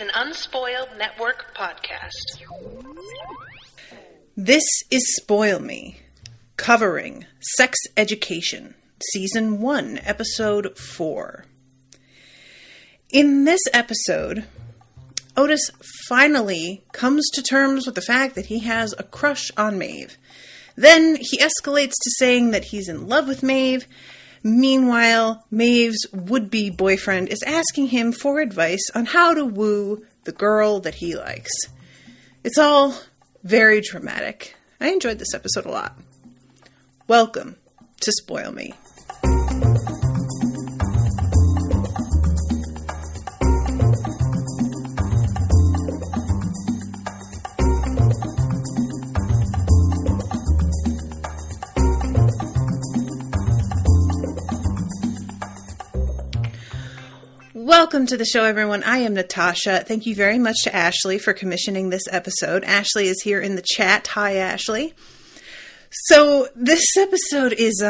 an Unspoiled Network podcast. This is Spoil Me, covering Sex Education, Season 1, Episode 4. In this episode, Otis finally comes to terms with the fact that he has a crush on Maeve. Then he escalates to saying that he's in love with Maeve. Meanwhile, Maeve's would-be boyfriend is asking him for advice on how to woo the girl that he likes. It's all very dramatic. I enjoyed this episode a lot. Welcome to Spoil Me. Welcome to the show, everyone. I am Natasha. Thank you very much to Ashleigh for commissioning this episode. Ashleigh is here in the chat. Hi, Ashleigh. So this episode is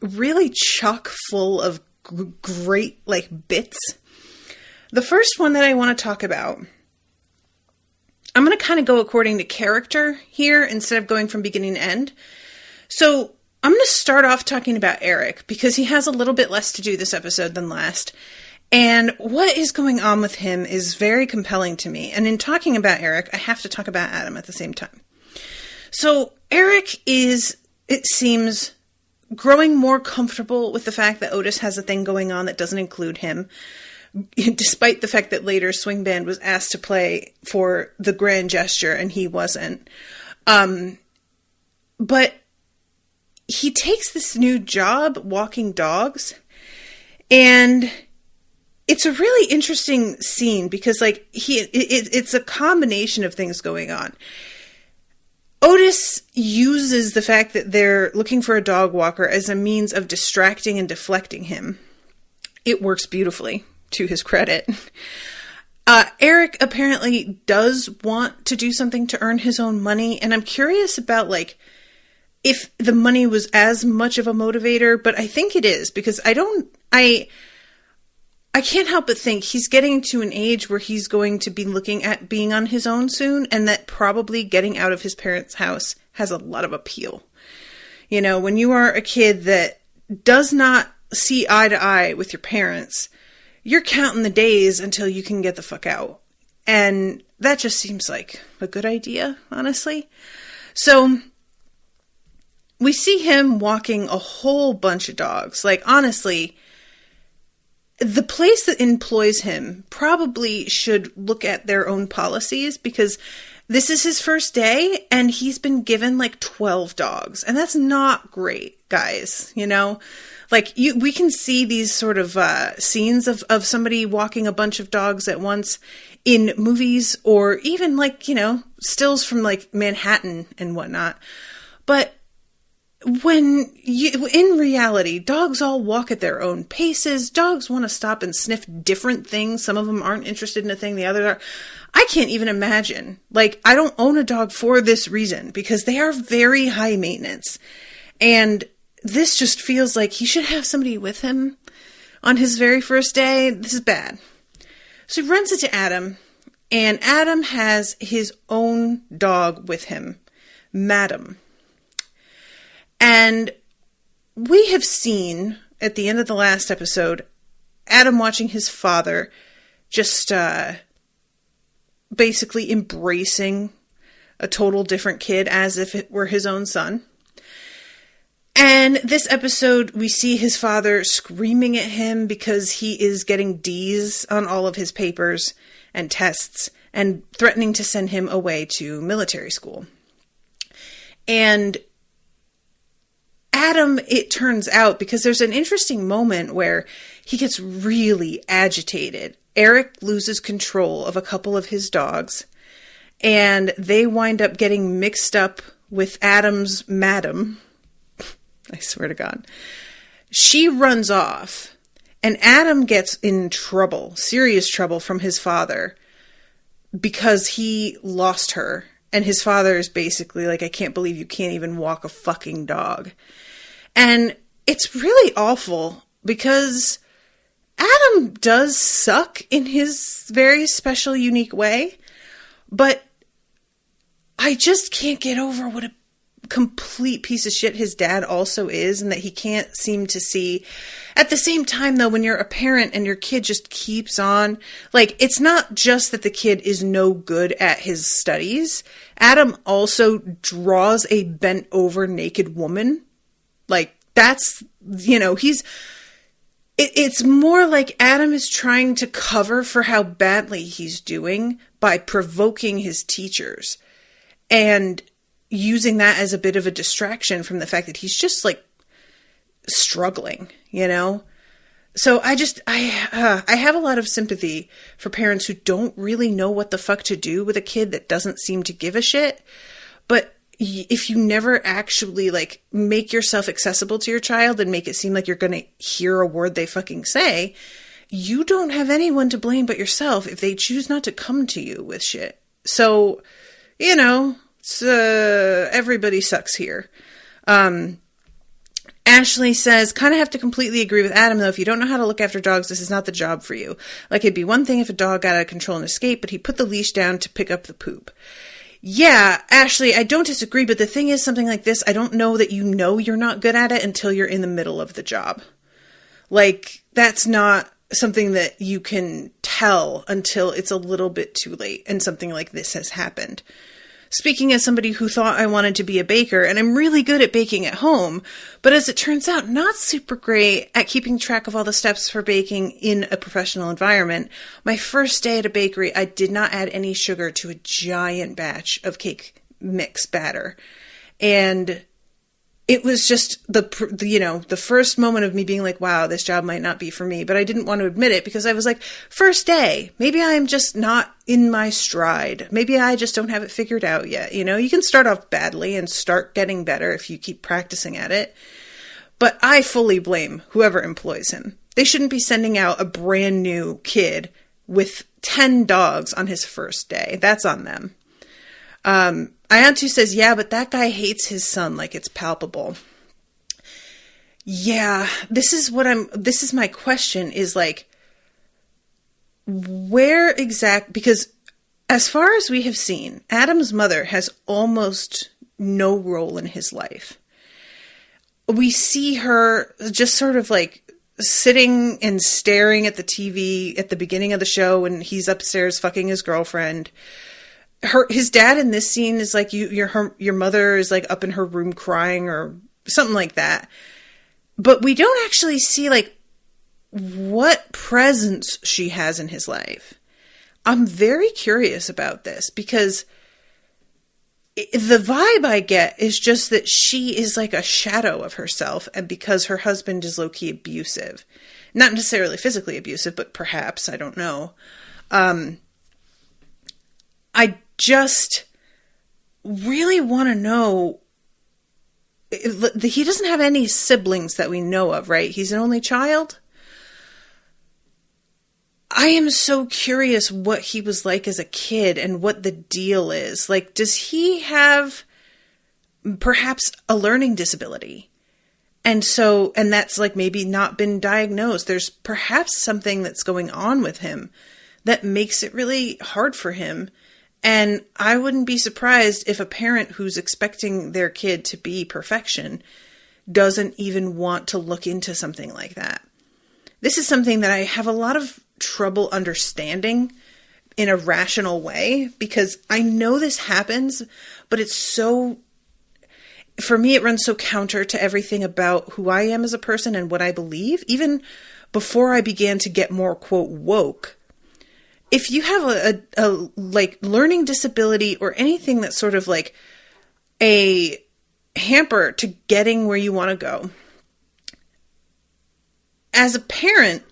really chock full of great bits. The first one that I want to talk about, I'm going to kind of go according to character here instead of going from beginning to end. So I'm going to start off talking about Eric because he has a little bit less to do this episode than last. And what is going on with him is very compelling to me. And in talking about Eric, I have to talk about Adam at the same time. So Eric is, it seems, growing more comfortable with the fact that Otis has a thing going on that doesn't include him, despite the fact that later Swing Band was asked to play for the grand gesture and he wasn't. But he takes this new job walking dogs, and it's a really interesting scene because, it's a combination of things going on. Otis uses the fact that they're looking for a dog walker as a means of distracting and deflecting him. It works beautifully, to his credit. Eric apparently does want to do something to earn his own money, and I'm curious about, if the money was as much of a motivator, but I think it is, because I can't help but think he's getting to an age where he's going to be looking at being on his own soon, and that probably getting out of his parents' house has a lot of appeal. You know, when you are a kid that does not see eye to eye with your parents, you're counting the days until you can get the fuck out. And that just seems like a good idea, honestly. So we see him walking a whole bunch of dogs. Honestly, the place that employs him probably should look at their own policies, because this is his first day and he's been given 12 dogs. And that's not great, guys. You know, we can see these sort of scenes of somebody walking a bunch of dogs at once in movies, or even stills from Manhattan and whatnot. But in reality, dogs all walk at their own paces. Dogs want to stop and sniff different things. Some of them aren't interested in a thing, the others are. I can't even imagine. I don't own a dog for this reason, because they are very high maintenance. And this just feels like he should have somebody with him on his very first day. This is bad. So he runs into Adam, and Adam has his own dog with him, Madam. And we have seen, at the end of the last episode, Adam watching his father just basically embracing a total different kid as if it were his own son. And this episode, we see his father screaming at him because he is getting D's on all of his papers and tests, and threatening to send him away to military school. And Adam, it turns out, because there's an interesting moment where he gets really agitated. Eric loses control of a couple of his dogs, and they wind up getting mixed up with Adam's Madam. I swear to God. She runs off, and Adam gets in trouble, serious trouble from his father, because he lost her. And his father is basically I can't believe you can't even walk a fucking dog. And it's really awful because Adam does suck in his very special, unique way, but I just can't get over what a complete piece of shit his dad also is, and that he can't seem to see. At the same time, though, when you're a parent and your kid just keeps on, like, it's not just that the kid is no good at his studies. Adam also draws a bent over naked woman. Like, that's, you know, it's more like Adam is trying to cover for how badly he's doing by provoking his teachers and using that as a bit of a distraction from the fact that he's just, like, struggling, you know? So I have a lot of sympathy for parents who don't really know what the fuck to do with a kid that doesn't seem to give a shit. But if you never actually, like, make yourself accessible to your child and make it seem like you're going to hear a word they fucking say, you don't have anyone to blame but yourself if they choose not to come to you with shit. So, you know, everybody sucks here. Ashleigh says, kind of have to completely agree with Adam, though. If you don't know how to look after dogs, this is not the job for you. Like, it'd be one thing if a dog got out of control and escaped, but he put the leash down to pick up the poop. Yeah, Ashleigh, I don't disagree, but the thing is, something like this, I don't know that you know you're not good at it until you're in the middle of the job. Like, that's not something that you can tell until it's a little bit too late and something like this has happened. Speaking as somebody who thought I wanted to be a baker, and I'm really good at baking at home, but as it turns out, not super great at keeping track of all the steps for baking in a professional environment. My first day at a bakery, I did not add any sugar to a giant batch of cake mix batter. And it was just the first moment of me being like, wow, this job might not be for me. But I didn't want to admit it because I was like, first day, maybe I'm just not in my stride. Maybe I just don't have it figured out yet. You know, you can start off badly and start getting better if you keep practicing at it. But I fully blame whoever employs him. They shouldn't be sending out a brand new kid with 10 dogs on his first day. That's on them. Ayantu says, yeah, but that guy hates his son like it's palpable. Yeah, this is my question is like, because as far as we have seen, Adam's mother has almost no role in his life. We see her just sort of like sitting and staring at the TV at the beginning of the show when he's upstairs fucking his girlfriend. His dad in this scene is like, your mother is like up in her room crying or something like that. But we don't actually see like what presence she has in his life. I'm very curious about this because the vibe I get is just that she is like a shadow of herself, and because her husband is low-key abusive. Not necessarily physically abusive, but perhaps, I don't know. I just really want to know. He doesn't have any siblings that we know of, right? He's an only child. I am so curious what he was like as a kid and what the deal is. Like, does he have perhaps a learning disability? And that's like maybe not been diagnosed. There's perhaps something that's going on with him that makes it really hard for him. And I wouldn't be surprised if a parent who's expecting their kid to be perfection doesn't even want to look into something like that. This is something that I have a lot of trouble understanding in a rational way, because I know this happens, but for me, it runs so counter to everything about who I am as a person and what I believe, even before I began to get more, quote, woke. If you have a like learning disability or anything that's sort of like a hamper to getting where you want to go, as a parent,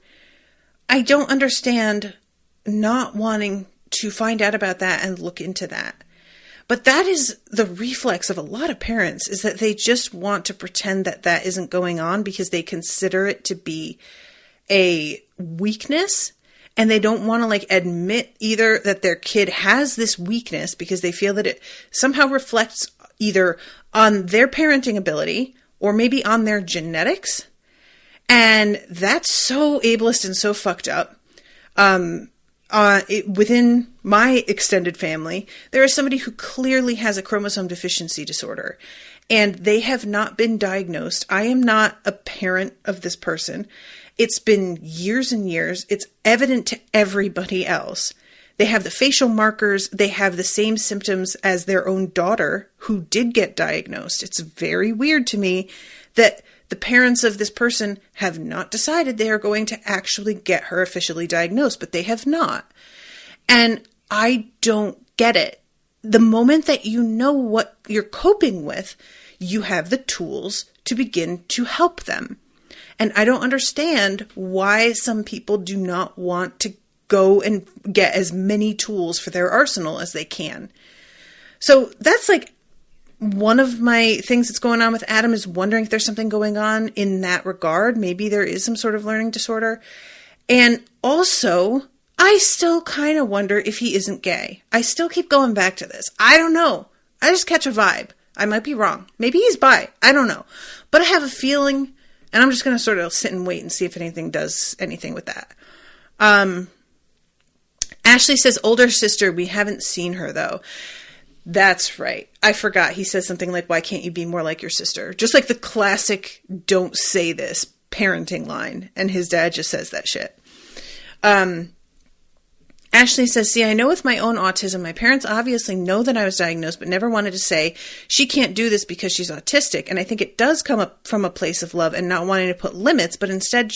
I don't understand not wanting to find out about that and look into that. But that is the reflex of a lot of parents, is that they just want to pretend that that isn't going on because they consider it to be a weakness. And they don't want to like admit either that their kid has this weakness because they feel that it somehow reflects either on their parenting ability or maybe on their genetics. And that's so ableist and so fucked up. Within my extended family, there is somebody who clearly has a chromosome deficiency disorder, and they have not been diagnosed. I am not a parent of this person. It's been years and years. It's evident to everybody else. They have the facial markers. They have the same symptoms as their own daughter who did get diagnosed. It's very weird to me that the parents of this person have not decided they are going to actually get her officially diagnosed, but they have not. And I don't get it. The moment that you know what you're coping with, you have the tools to begin to help them. And I don't understand why some people do not want to go and get as many tools for their arsenal as they can. So that's like one of my things that's going on with Adam, is wondering if there's something going on in that regard. Maybe there is some sort of learning disorder. And also, I still kind of wonder if he isn't gay. I still keep going back to this. I don't know. I just catch a vibe. I might be wrong. Maybe he's bi. I don't know. But I have a feeling, and I'm just going to sort of sit and wait and see if anything does anything with that. Ashleigh says, older sister, we haven't seen her though. That's right. I forgot. He says something like, why can't you be more like your sister? Just like the classic don't say this parenting line. And his dad just says that shit. Ashleigh says, see, I know with my own autism, my parents obviously know that I was diagnosed, but never wanted to say she can't do this because she's autistic. And I think it does come up from a place of love and not wanting to put limits, but instead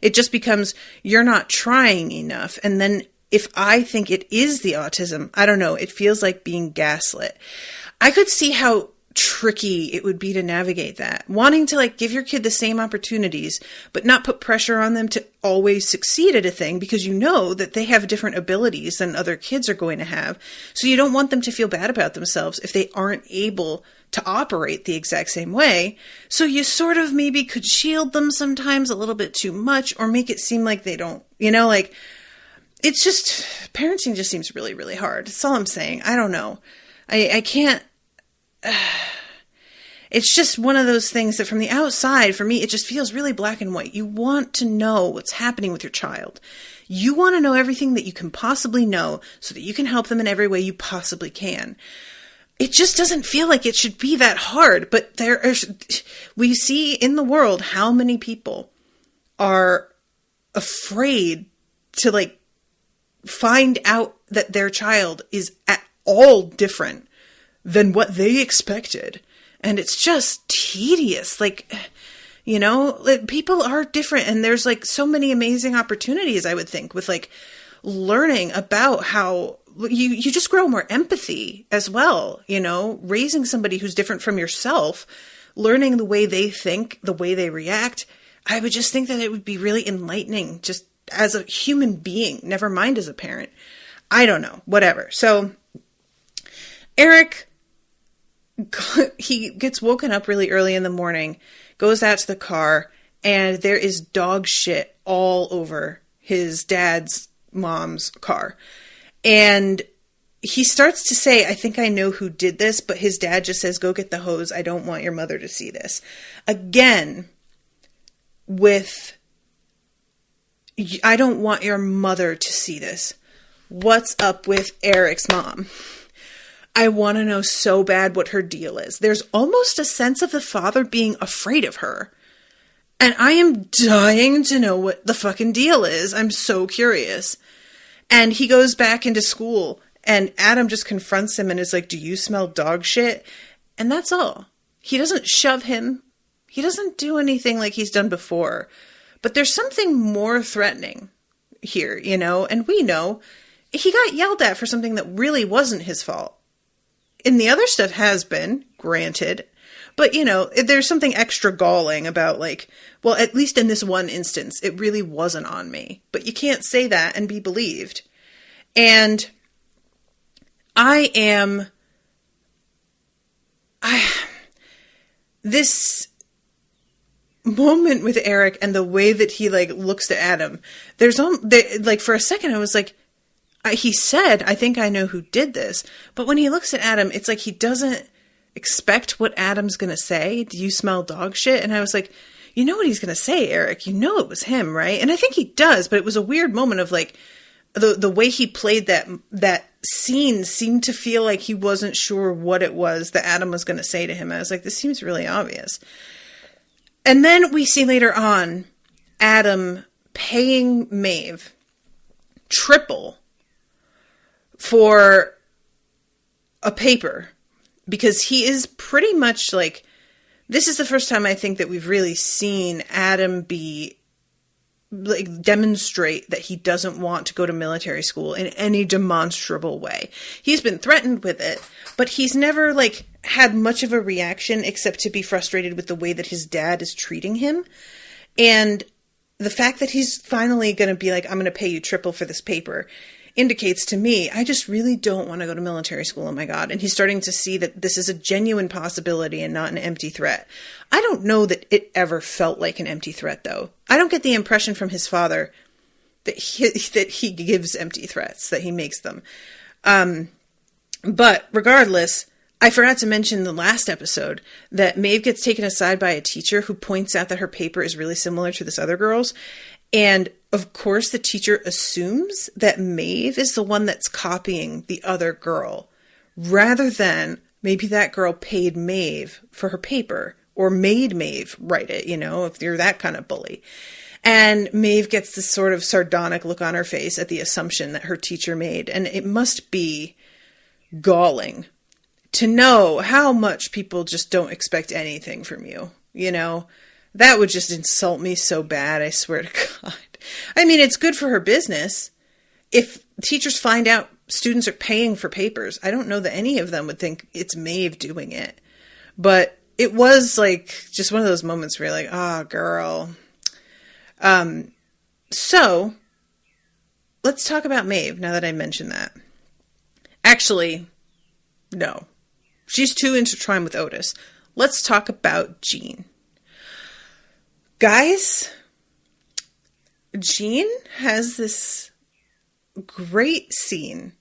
it just becomes, you're not trying enough. And then if I think it is the autism, I don't know, it feels like being gaslit. I could see how tricky it would be to navigate that. Wanting to like give your kid the same opportunities, but not put pressure on them to always succeed at a thing, because you know that they have different abilities than other kids are going to have. So you don't want them to feel bad about themselves if they aren't able to operate the exact same way. So you sort of maybe could shield them sometimes a little bit too much, or make it seem like they don't, like, it's just, parenting just seems really, really hard. That's all I'm saying. I don't know. I can't, it's just one of those things that from the outside, for me, it just feels really black and white. You want to know what's happening with your child. You want to know everything that you can possibly know so that you can help them in every way you possibly can. It just doesn't feel like it should be that hard, but we see in the world how many people are afraid to like find out that their child is at all different than what they expected. And it's just tedious. Like, people are different, and there's like so many amazing opportunities, I would think, with like learning about how you just grow more empathy as well, raising somebody who's different from yourself, learning the way they think, the way they react. I would just think that it would be really enlightening just as a human being, never mind as a parent. I don't know, whatever. So Eric, he gets woken up really early in the morning, goes out to the car, and there is dog shit all over his dad's mom's car. And he starts to say, I think I know who did this, but his dad just says, go get the hose. I don't want your mother to see this. Again, I don't want your mother to see this. What's up with Eric's mom? I want to know so bad what her deal is. There's almost a sense of the father being afraid of her. And I am dying to know what the fucking deal is. I'm so curious. And he goes back into school, and Adam just confronts him and is like, do you smell dog shit? And that's all. He doesn't shove him. He doesn't do anything like he's done before. But there's something more threatening here, and we know he got yelled at for something that really wasn't his fault. And the other stuff has been, granted, but there's something extra galling about like, well, at least in this one instance, it really wasn't on me. But you can't say that and be believed. And this moment with Eric and the way that he like looks at Adam, like for a second I was like, he said, I think I know who did this. But when he looks at Adam, it's like he doesn't expect what Adam's going to say. Do you smell dog shit? And I was like, you know what he's going to say, Eric. You know it was him, right? And I think he does, but it was a weird moment of like, the way he played that scene seemed to feel like he wasn't sure what it was that Adam was going to say to him. I was like, this seems really obvious. And then we see later on Adam paying Maeve triple for a paper, because he is pretty much like, this is the first time I think that we've really seen Adam demonstrate that he doesn't want to go to military school in any demonstrable way. He's been threatened with it, but he's never like had much of a reaction except to be frustrated with the way that his dad is treating him. And the fact that he's finally going to be like, I'm going to pay you triple for this paper, indicates to me, I just really don't want to go to military school. Oh my God. And he's starting to see that this is a genuine possibility and not an empty threat. I don't know that it ever felt like an empty threat, though. I don't get the impression from his father that he gives empty threats, that he makes them. But regardless, I forgot to mention the last episode that Maeve gets taken aside by a teacher who points out that her paper is really similar to this other girl's. And of course, the teacher assumes that Maeve is the one that's copying the other girl, rather than maybe that girl paid Maeve for her paper or made Maeve write it, if you're that kind of bully. And Maeve gets this sort of sardonic look on her face at the assumption that her teacher made. And it must be galling to know how much people just don't expect anything from you, That would just insult me so bad, I swear to God. I mean, it's good for her business. If teachers find out students are paying for papers, I don't know that any of them would think it's Maeve doing it. But it was like just one of those moments where you're like, oh, girl. So let's talk about Maeve now that I mentioned that. Actually, no. She's too intertwined with Otis. Let's talk about Jean. Guys, Jean has this great scene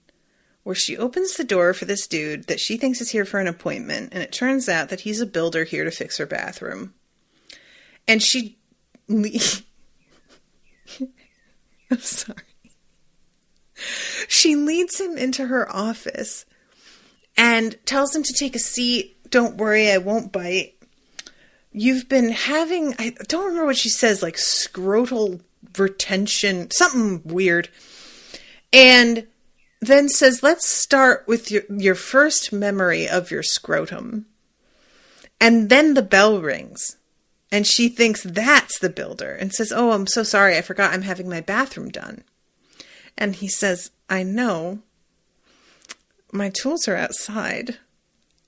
where she opens the door for this dude that she thinks is here for an appointment, and it turns out that he's a builder here to fix her bathroom. And I'm sorry. She leads him into her office and tells him to take a seat. Don't worry, I won't bite. You've been having, I don't remember what she says, like scrotal retention, something weird. And then says, let's start with your first memory of your scrotum. And then the bell rings. And she thinks that's the builder and says, oh, I'm so sorry. I forgot I'm having my bathroom done. And he says, I know. My tools are outside.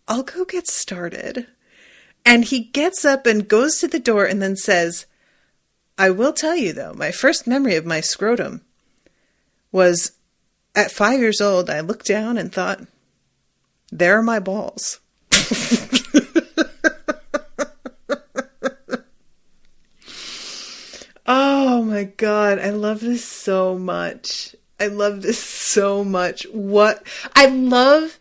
I'll go get started. And he gets up and goes to the door and then says, I will tell you, though, my first memory of my scrotum was at 5 years old. I looked down and thought, there are my balls. Oh, my God. I love this so much. I love this so much. I love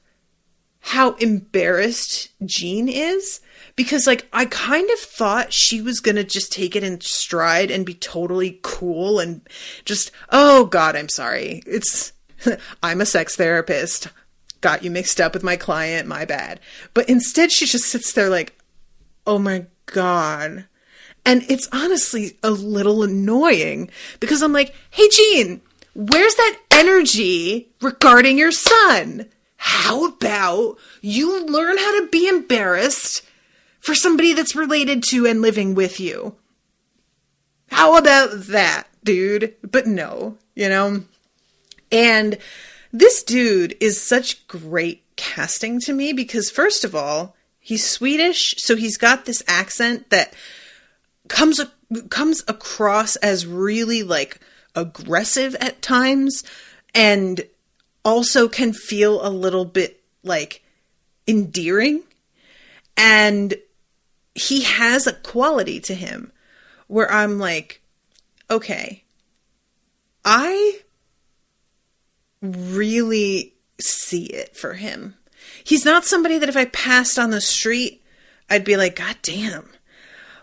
how embarrassed Jean is. Because, I kind of thought she was going to just take it in stride and be totally cool and just, oh, God, I'm sorry. I'm a sex therapist. Got you mixed up with my client. My bad. But instead, she just sits there like, oh, my God. And it's honestly a little annoying because I'm like, hey, Jean, where's that energy regarding your son? How about you learn how to be embarrassed for somebody that's related to and living with you? How about that, dude? But no, And this dude is such great casting to me because, first of all, he's Swedish, so he's got this accent that comes across as really, aggressive at times and also can feel a little bit, endearing. And he has a quality to him where I'm like, okay, I really see it for him. He's not somebody that if I passed on the street, I'd be like, God damn.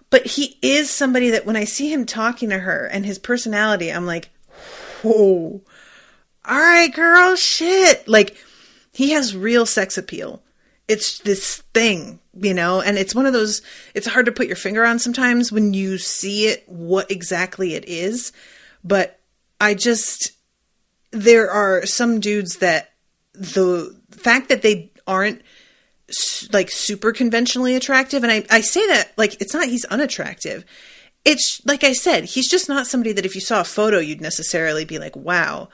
But he is somebody that when I see him talking to her and his personality, I'm like, whoa, all right, girl, shit. Like, he has real sex appeal. It's this thing, and it's one of those, it's hard to put your finger on sometimes when you see it, what exactly it is. But there are some dudes that the fact that they aren't like super conventionally attractive. And I say that like, it's not, he's unattractive. It's like I said, he's just not somebody that if you saw a photo, you'd necessarily be like, wow.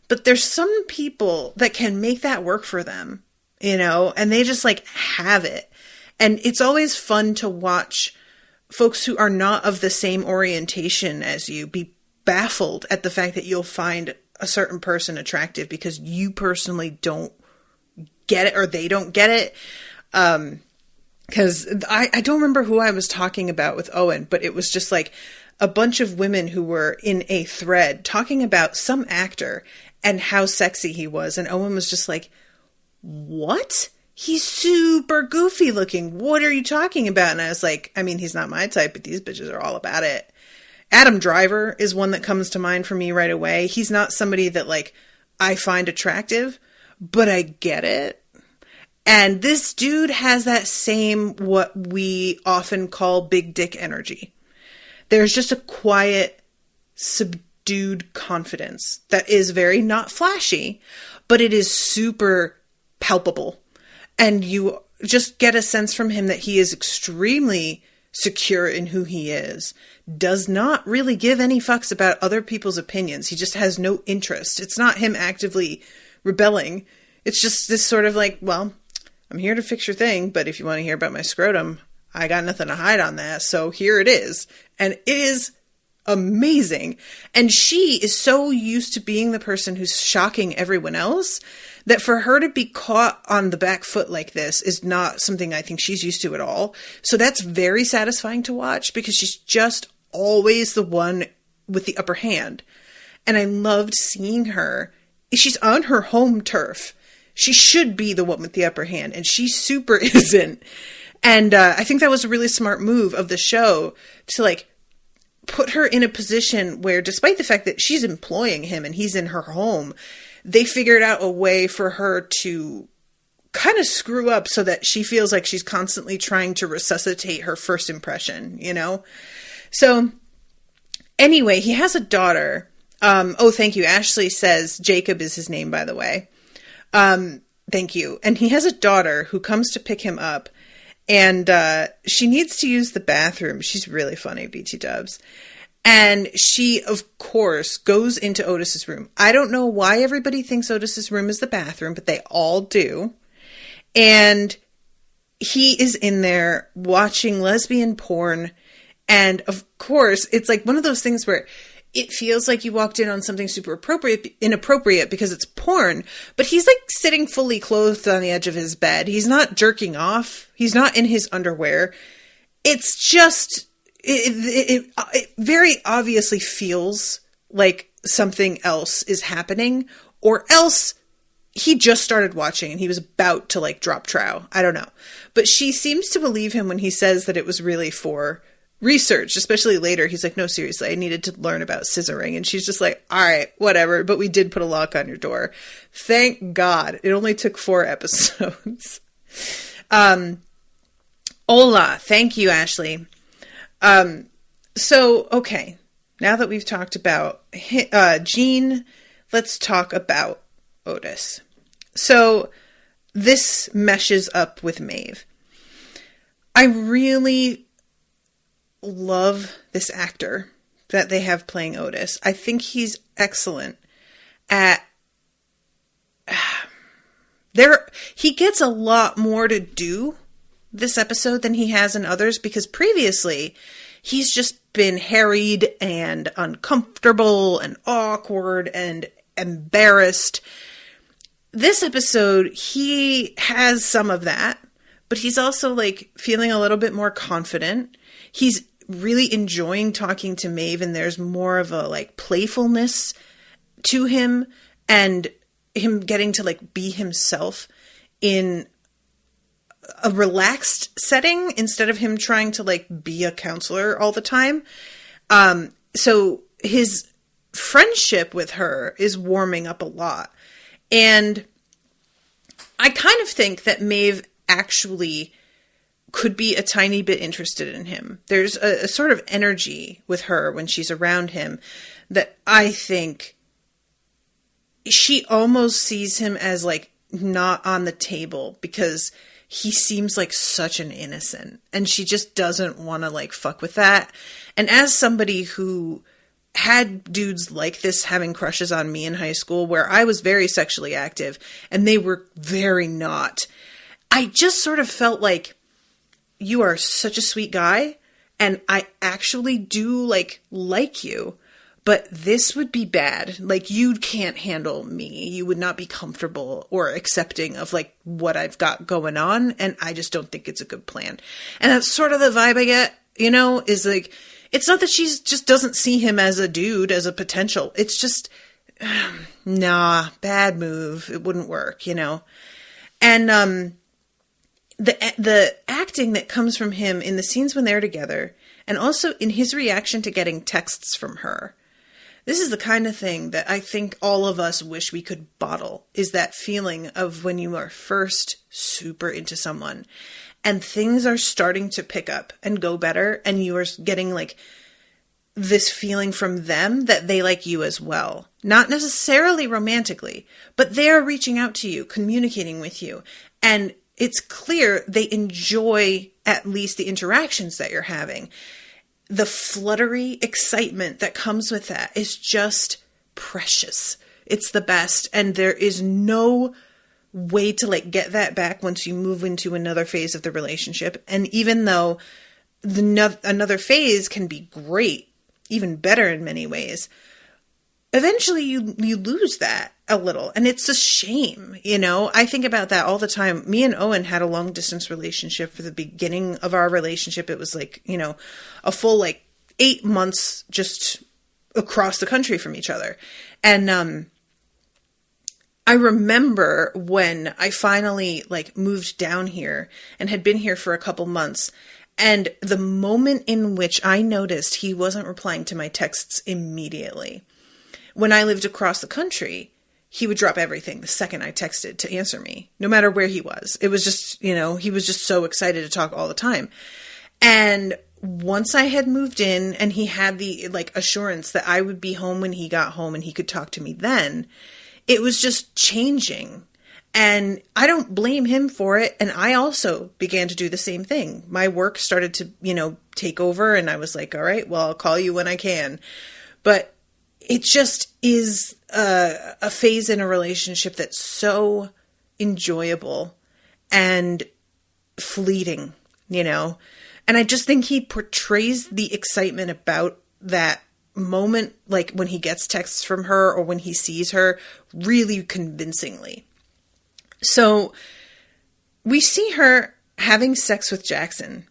But there's some people that can make that work for them, and they just like have it. And it's always fun to watch folks who are not of the same orientation as you be baffled at the fact that you'll find a certain person attractive because you personally don't get it or they don't get it. Because I don't remember who I was talking about with Owen, but it was just like a bunch of women who were in a thread talking about some actor and how sexy he was. And Owen was just like, what? He's super goofy looking. What are you talking about? And I was like, I mean, he's not my type, but these bitches are all about it. Adam Driver is one that comes to mind for me right away. He's not somebody that like I find attractive, but I get it. And this dude has that same, what we often call big dick energy. There's just a quiet, subdued confidence that is very not flashy, but it is super palpable. And you just get a sense from him that he is extremely secure in who he is, does not really give any fucks about other people's opinions. He just has no interest. It's not him actively rebelling. It's just this sort of like, well, I'm here to fix your thing, but if you want to hear about my scrotum, I got nothing to hide on that. So here it is. And it is amazing. And she is so used to being the person who's shocking everyone else that for her to be caught on the back foot like this is not something I think she's used to at all. So that's very satisfying to watch because she's just always the one with the upper hand. And I loved seeing her. She's on her home turf. She should be the one with the upper hand, and she super isn't. And I think that was a really smart move of the show to like put her in a position where, despite the fact that she's employing him and he's in her home, they figured out a way for her to kind of screw up so that she feels like she's constantly trying to resuscitate her first impression, So anyway, he has a daughter. Oh, thank you. Ashleigh says Jacob is his name, by the way. Thank you. And he has a daughter who comes to pick him up, and she needs to use the bathroom. She's really funny, BT Dubs. And she, of course, goes into Otis's room. I don't know why everybody thinks Otis's room is the bathroom, but they all do. And he is in there watching lesbian porn. And of course, it's like one of those things where it feels like you walked in on something super inappropriate because it's porn, but he's like sitting fully clothed on the edge of his bed. He's not jerking off. He's not in his underwear. It's just, it very obviously feels like something else is happening, or else he just started watching and he was about to like drop trow. I don't know. But she seems to believe him when he says that it was really for research, especially later. He's like, no, seriously, I needed to learn about scissoring. And she's just like, all right, whatever. But we did put a lock on your door. Thank God. It only took 4 episodes. Hola. Thank you, Ashleigh. So, okay. Now that we've talked about Jean, let's talk about Otis. So this meshes up with Maeve. I really love this actor that they have playing Otis. I think he's excellent at he gets a lot more to do this episode than he has in others, because previously he's just been harried and uncomfortable and awkward and embarrassed. This episode, he has some of that, but he's also like feeling a little bit more confident. He's really enjoying talking to Maeve, and there's more of a like playfulness to him, and him getting to like be himself in a relaxed setting instead of him trying to like be a counselor all the time. So his friendship with her is warming up a lot. And I kind of think that Maeve actually could be a tiny bit interested in him. There's a sort of energy with her when she's around him that I think she almost sees him as like not on the table because he seems like such an innocent and she just doesn't want to like fuck with that. And as somebody who had dudes like this having crushes on me in high school where I was very sexually active and they were very not, I just sort of felt like, you are such a sweet guy and I actually do like you, but this would be bad. Like you can't handle me. You would not be comfortable or accepting of like what I've got going on. And I just don't think it's a good plan. And that's sort of the vibe I get, you know, is like, it's not that she's just doesn't see him as a dude, as a potential. It's just, nah, bad move. It wouldn't work, you know? And, the acting that comes from him in the scenes when they're together, and also in his reaction to getting texts from her. This is the kind of thing that I think all of us wish we could bottle, is that feeling of when you are first super into someone and things are starting to pick up and go better and you are getting like this feeling from them that they like you as well. Not necessarily romantically, but they're reaching out to you, communicating with you, and it's clear they enjoy at least the interactions that you're having. The fluttery excitement that comes with that is just precious. It's the best. And there is no way to like get that back once you move into another phase of the relationship. And even though another phase can be great, even better in many ways, eventually you lose that a little. And it's a shame, you know? I think about that all the time. Me and Owen had a long distance relationship for the beginning of our relationship. It was like, you know, a full like 8 months just across the country from each other. And I remember when I finally like moved down here and had been here for a couple months, and the moment in which I noticed he wasn't replying to my texts immediately. When I lived across the country, he would drop everything the second I texted to answer me, no matter where he was. It was just, you know, he was just so excited to talk all the time. And once I had moved in and he had the like assurance that I would be home when he got home and he could talk to me then, it was just changing. And I don't blame him for it. And I also began to do the same thing. My work started to, you know, take over and I was like, all right, well, I'll call you when I can. But it just is a phase in a relationship that's so enjoyable and fleeting, you know? And I just think he portrays the excitement about that moment, like when he gets texts from her or when he sees her, really convincingly. So we see her having sex with Jackson.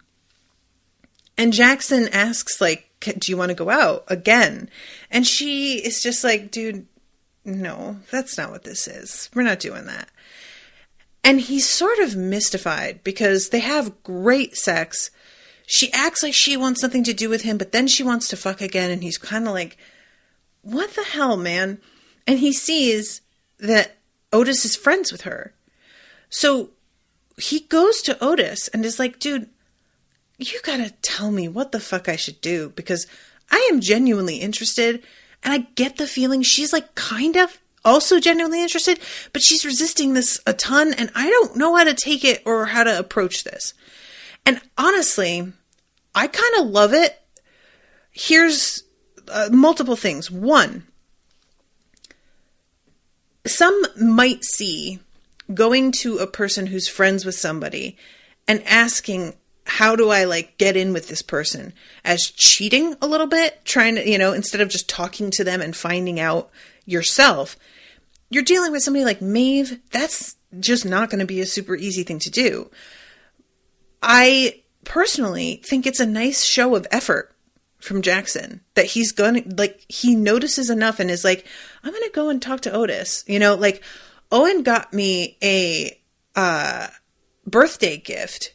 And Jackson asks, like, do you want to go out again? And she is just like, dude, no, that's not what this is. We're not doing that. And he's sort of mystified because they have great sex. She acts like she wants something to do with him, but then she wants to fuck again. And he's kind of like, what the hell, man? And he sees that Otis is friends with her. So he goes to Otis and is like, dude, you gotta tell me what the fuck I should do because I am genuinely interested and I get the feeling she's like kind of also genuinely interested, but she's resisting this a ton and I don't know how to take it or how to approach this. And honestly, I kind of love it. Here's multiple things. One, some might see going to a person who's friends with somebody and asking, how do I like get in with this person as cheating a little bit, trying to, you know, instead of just talking to them and finding out yourself, you're dealing with somebody like Maeve. That's just not going to be a super easy thing to do. I personally think it's a nice show of effort from Jackson that he's going to like, he notices enough and is like, I'm going to go and talk to Otis, you know, like Owen got me a, birthday gift.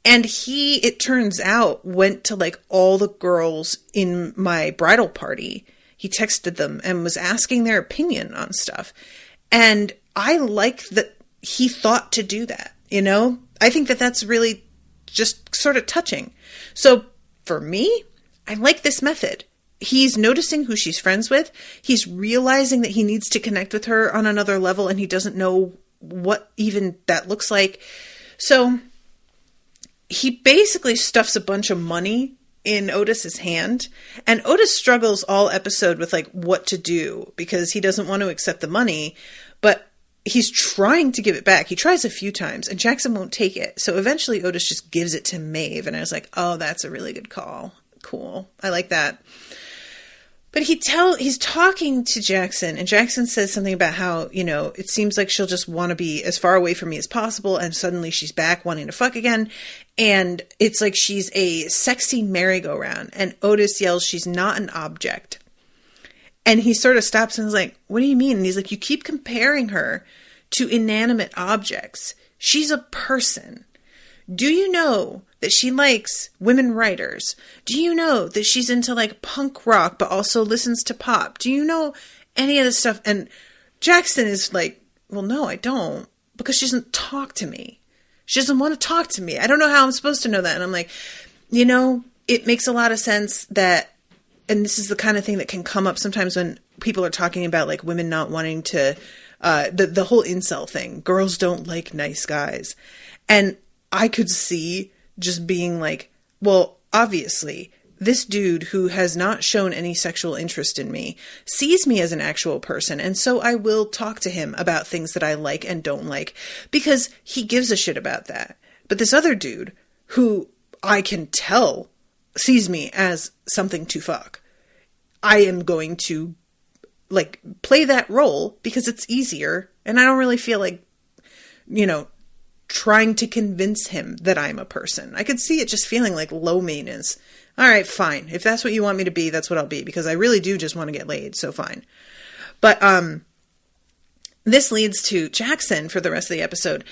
And he, it turns out, went to like all the girls in my bridal party. He texted them and was asking their opinion on stuff. And I like that he thought to do that, you know? I think that that's really just sort of touching. So for me, I like this method. He's noticing who she's friends with. He's realizing that he needs to connect with her on another level, and he doesn't know what even that looks like. So he basically stuffs a bunch of money in Otis's hand, and Otis struggles all episode with like what to do because he doesn't want to accept the money, but he's trying to give it back. He tries a few times and Jackson won't take it. So eventually Otis just gives it to Maeve, and I was like, oh, that's a really good call. Cool. I like that. But he's talking to Jackson, and Jackson says something about how, you know, it seems like she'll just want to be as far away from me as possible, and suddenly she's back wanting to fuck again. And it's like she's a sexy merry-go-round, and Otis yells she's not an object. And he sort of stops and is like, what do you mean? And he's like, you keep comparing her to inanimate objects. She's a person. Do you know that she likes women writers? Do you know that she's into like punk rock, but also listens to pop? Do you know any of this stuff? And Jackson is like, well, no, I don't, because she doesn't talk to me. She doesn't want to talk to me. I don't know how I'm supposed to know that. And I'm like, you know, it makes a lot of sense that, and this is the kind of thing that can come up sometimes when people are talking about like women not wanting to, the whole incel thing. Girls don't like nice guys. And I could see just being like, well, obviously, this dude who has not shown any sexual interest in me sees me as an actual person. And so I will talk to him about things that I like and don't like because he gives a shit about that. But this other dude who I can tell sees me as something to fuck, I am going to like play that role because it's easier. And I don't really feel like, you know, trying to convince him that I'm a person. I could see it just feeling like low maintenance. All right, fine. If that's what you want me to be, that's what I'll be, because I really do just want to get laid. So fine. But this leads to Jackson for the rest of the episode,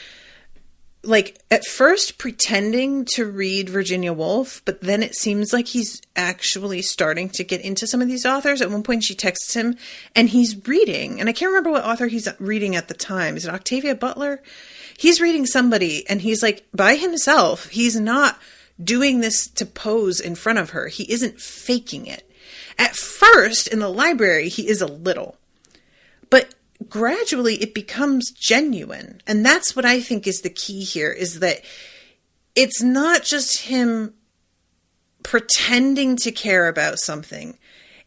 like at first pretending to read Virginia Woolf, but then it seems like he's actually starting to get into some of these authors. At one point she texts him and he's reading, and I can't remember what author he's reading at the time. Is it Octavia Butler? He's reading somebody, and he's like by himself. He's not doing this to pose in front of her. He isn't faking it. At first in the library, he is a little, but gradually it becomes genuine. And that's what I think is the key here, is that it's not just him pretending to care about something.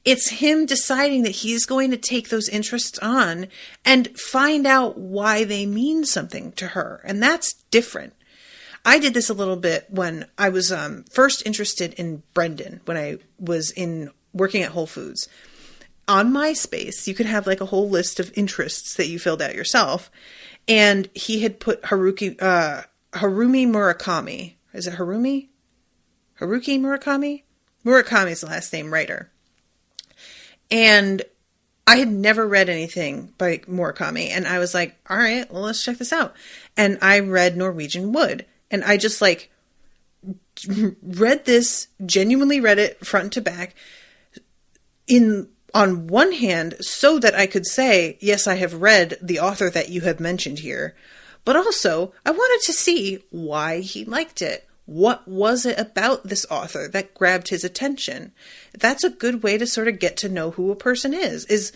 It's him deciding that he's going to take those interests on and find out why they mean something to her. And that's different. I did this a little bit when I was first interested in Brendan, when I was working at Whole Foods. On MySpace, you could have like a whole list of interests that you filled out yourself. And he had put Harumi Murakami. Is it Harumi? Haruki Murakami? Murakami's the last name, writer. And I had never read anything by Murakami. And I was like, all right, well, let's check this out. And I read Norwegian Wood. And I just like read this, genuinely read it front to back on one hand, so that I could say, yes, I have read the author that you have mentioned here. But also, I wanted to see why he liked it. What was it about this author that grabbed his attention? That's a good way to sort of get to know who a person is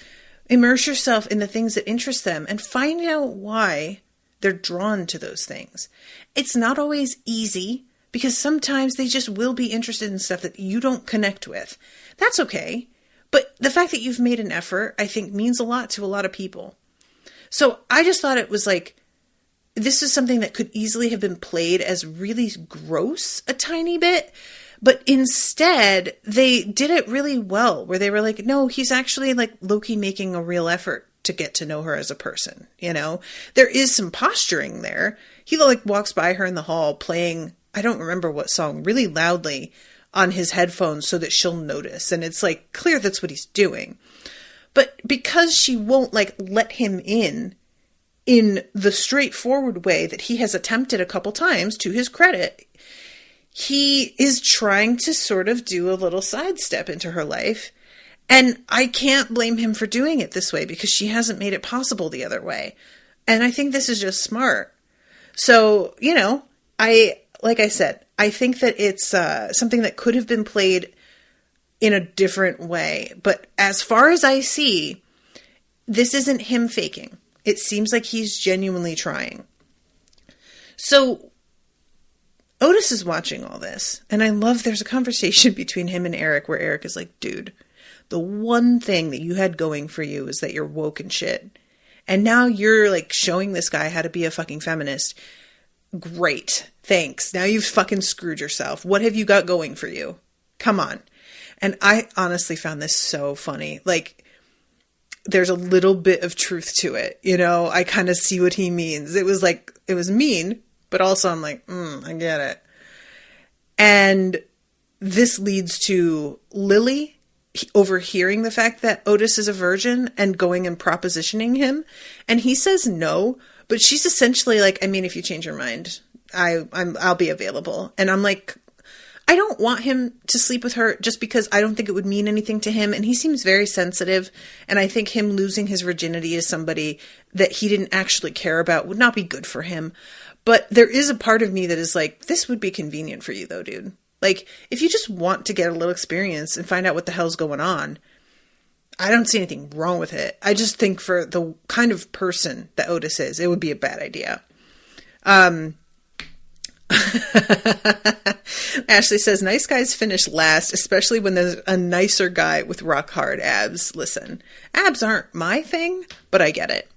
immerse yourself in the things that interest them and find out why they're drawn to those things. It's not always easy, because sometimes they just will be interested in stuff that you don't connect with. That's okay. But the fact that you've made an effort, I think, means a lot to a lot of people. So I just thought it was like, this is something that could easily have been played as really gross a tiny bit. But instead, they did it really well, where they were like, no, he's actually like low-key making a real effort to get to know her as a person. You know, there is some posturing there. He like walks by her in the hall playing, I don't remember what song, really loudly on his headphones so that she'll notice. And it's like clear that's what he's doing. But because she won't like let him in, in the straightforward way that he has attempted a couple times, to his credit, he is trying to sort of do a little sidestep into her life. And I can't blame him for doing it this way because she hasn't made it possible the other way. And I think this is just smart. So, you know, like I said, I think that it's something that could have been played in a different way. But as far as I see, this isn't him faking. It seems like he's genuinely trying. So Otis is watching all this. And I love there's a conversation between him and Eric where Eric is like, dude, the one thing that you had going for you is that you're woke and shit. And now you're like showing this guy how to be a fucking feminist. Great. Thanks. Now you've fucking screwed yourself. What have you got going for you? Come on. And I honestly found this so funny. Like, there's a little bit of truth to it. You know, I kind of see what he means. It was like, it was mean, but also I'm like, I get it. And this leads to Lily overhearing the fact that Otis is a virgin and going and propositioning him. And he says no, but she's essentially like, I mean, if you change your mind, I'll be available. And I'm like, I don't want him to sleep with her just because I don't think it would mean anything to him. And he seems very sensitive. And I think him losing his virginity as somebody that he didn't actually care about would not be good for him. But there is a part of me that is like, this would be convenient for you though, dude. Like, if you just want to get a little experience and find out what the hell's going on, I don't see anything wrong with it. I just think for the kind of person that Otis is, it would be a bad idea. Ashleigh says, nice guys finish last, especially when there's a nicer guy with rock hard abs. Listen, abs aren't my thing, but I get it.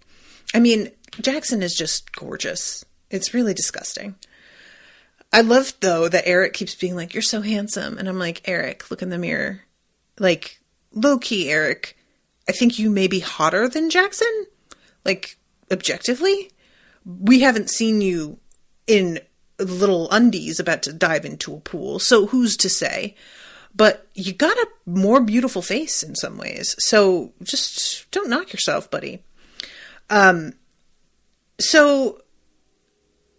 I mean, Jackson is just gorgeous. It's really disgusting. I love, though, that Eric keeps being like, you're so handsome. And I'm like, Eric, look in the mirror. Like, low-key, Eric, I think you may be hotter than Jackson. Like, objectively. We haven't seen you in little undies about to dive into a pool. So who's to say? But you got a more beautiful face in some ways. So just don't knock yourself, buddy. So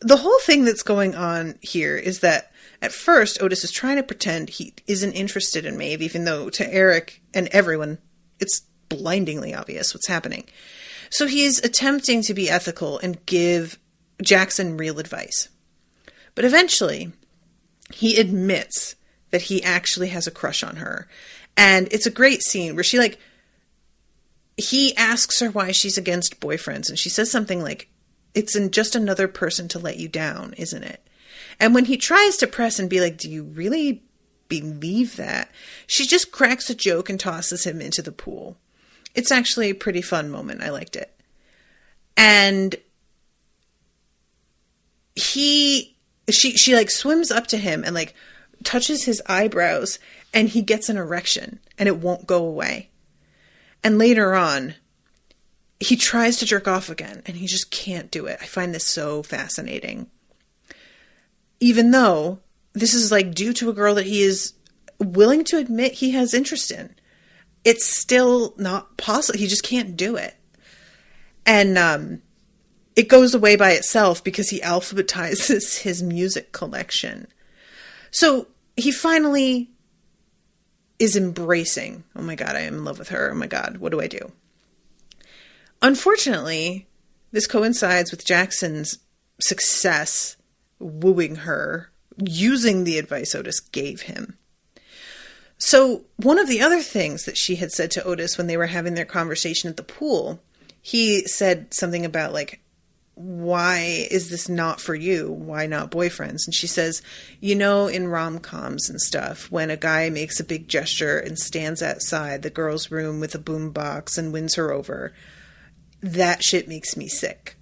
the whole thing that's going on here is that at first Otis is trying to pretend he isn't interested in Maeve, even though to Eric and everyone, it's blindingly obvious what's happening. So he's attempting to be ethical and give Jackson real advice. But eventually he admits that he actually has a crush on her. And it's a great scene where he asks her why she's against boyfriends. And she says something like, it's just another person to let you down, isn't it? And when he tries to press and be like, do you really believe that? She just cracks a joke and tosses him into the pool. It's actually a pretty fun moment. I liked it. And she like swims up to him and like touches his eyebrows and he gets an erection and it won't go away. And later on, he tries to jerk off again and he just can't do it. I find this so fascinating. Even though this is like due to a girl that he is willing to admit he has interest in. It's still not possible. He just can't do it. And it goes away by itself because he alphabetizes his music collection. So he finally is embracing, oh my God, I am in love with her. Oh my God, what do I do? Unfortunately, this coincides with Jackson's success wooing her, using the advice Otis gave him. So one of the other things that she had said to Otis when they were having their conversation at the pool, he said something about like, why is this not for you? Why not boyfriends? And she says, you know, in rom-coms and stuff, when a guy makes a big gesture and stands outside the girl's room with a boombox and wins her over, that shit makes me sick.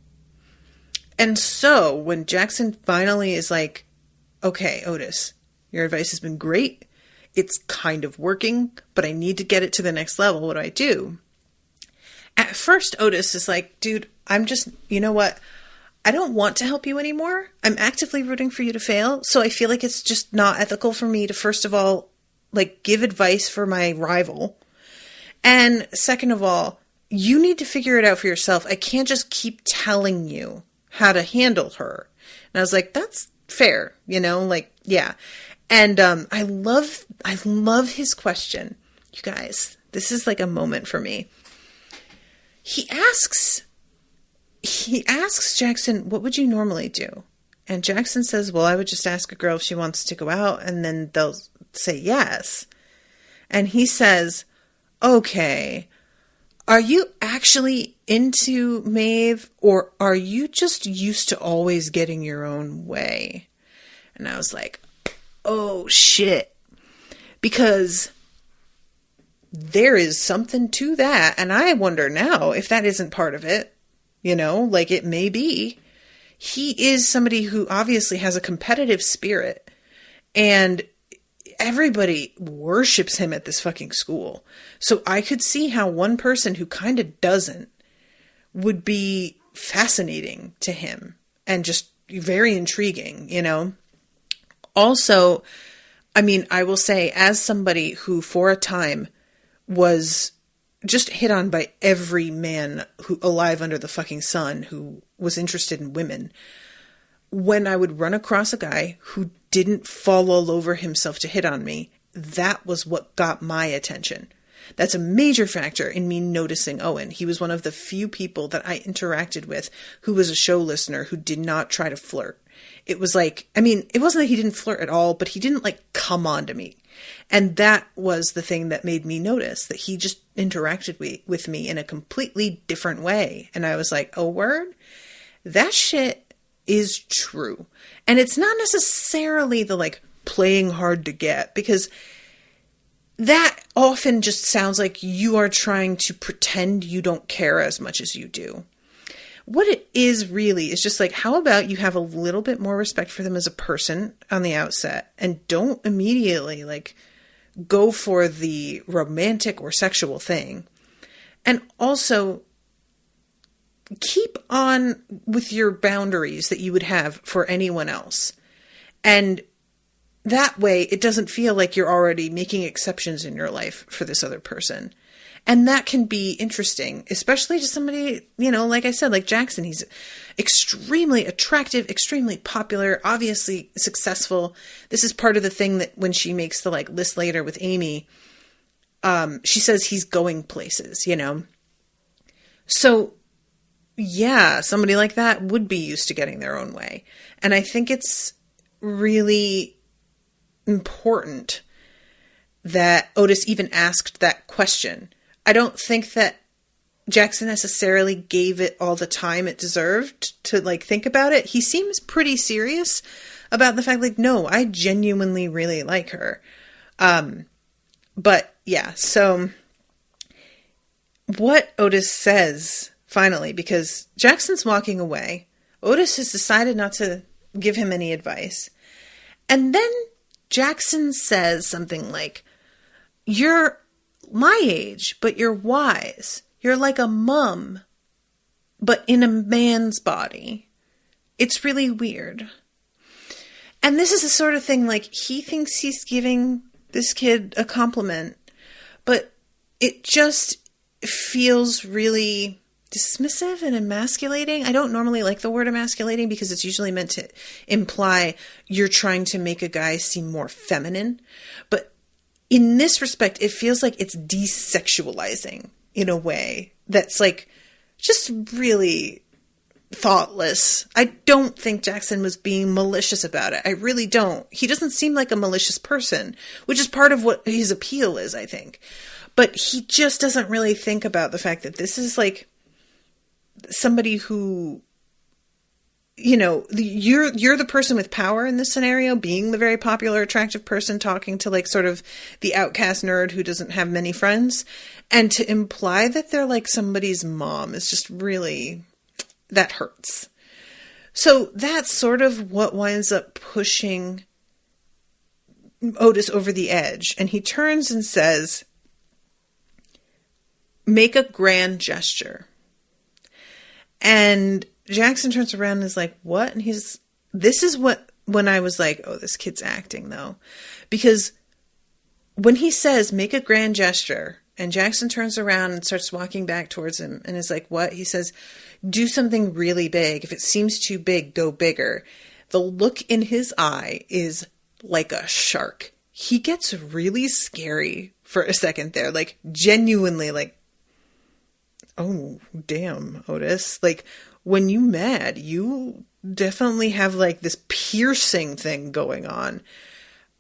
And so when Jackson finally is like, okay, Otis, your advice has been great. It's kind of working, but I need to get it to the next level. What do I do? At first, Otis is like, dude, you know what? I don't want to help you anymore. I'm actively rooting for you to fail. So I feel like it's just not ethical for me to, first of all, like give advice for my rival. And second of all, you need to figure it out for yourself. I can't just keep telling you how to handle her. And I was like, that's fair, like, yeah. And I love his question. You guys, this is like a moment for me. He asks Jackson, what would you normally do? And Jackson says, well, I would just ask a girl if she wants to go out, and then they'll say yes. And he says, okay, are you actually into Maeve, or are you just used to always getting your own way? And I was like, oh shit. Because there is something to that. And I wonder now if that isn't part of it, like it may be. He is somebody who obviously has a competitive spirit, and everybody worships him at this fucking school. So I could see how one person who kind of doesn't would be fascinating to him and just very intriguing, Also, I mean, I will say, as somebody who for a time was just hit on by every man who alive under the fucking sun who was interested in women, when I would run across a guy who didn't fall all over himself to hit on me, that was what got my attention. That's a major factor in me noticing Owen. He was one of the few people that I interacted with who was a show listener who did not try to flirt. It was like, I mean, it wasn't that he didn't flirt at all, but he didn't like come on to me. And that was the thing that made me notice that he just interacted with me in a completely different way. And I was like, oh, word? That shit is true. And it's not necessarily the like playing hard to get, because that often just sounds like you are trying to pretend you don't care as much as you do. What it is really is just like, how about you have a little bit more respect for them as a person on the outset, and don't immediately like go for the romantic or sexual thing. And also keep on with your boundaries that you would have for anyone else. And that way it doesn't feel like you're already making exceptions in your life for this other person. And that can be interesting, especially to somebody, like I said, like Jackson. He's extremely attractive, extremely popular, obviously successful. This is part of the thing that when she makes the like list later with Amy, she says he's going places, So yeah, somebody like that would be used to getting their own way. And I think it's really important that Otis even asked that question. I don't think that Jackson necessarily gave it all the time it deserved to like think about it. He seems pretty serious about the fact like, no, I genuinely really like her. But yeah, so what Otis says finally, because Jackson's walking away, Otis has decided not to give him any advice. And then Jackson says something like, you're my age, but you're wise. You're like a mum, but in a man's body. It's really weird. And this is the sort of thing, like, he thinks he's giving this kid a compliment, but it just feels really dismissive and emasculating. I don't normally like the word emasculating because it's usually meant to imply you're trying to make a guy seem more feminine. But in this respect, it feels like it's desexualizing in a way that's like just really thoughtless. I don't think Jackson was being malicious about it. I really don't. He doesn't seem like a malicious person, which is part of what his appeal is, I think. But he just doesn't really think about the fact that this is like somebody who, you're the person with power in this scenario, being the very popular, attractive person talking to like sort of the outcast nerd who doesn't have many friends. And to imply that they're like somebody's mom is just really, that hurts. So that's sort of what winds up pushing Otis over the edge. And he turns and says, make a grand gesture. And Jackson turns around and is like, what? And this is when I was like, oh, this kid's acting though. Because when he says, make a grand gesture, And Jackson turns around and starts walking back towards him and is like, what? He says, do something really big. If it seems too big, go bigger. The look in his eye is like a shark. He gets really scary for a second there, like genuinely like, oh, damn, Otis. Like, when you mad, you definitely have like this piercing thing going on.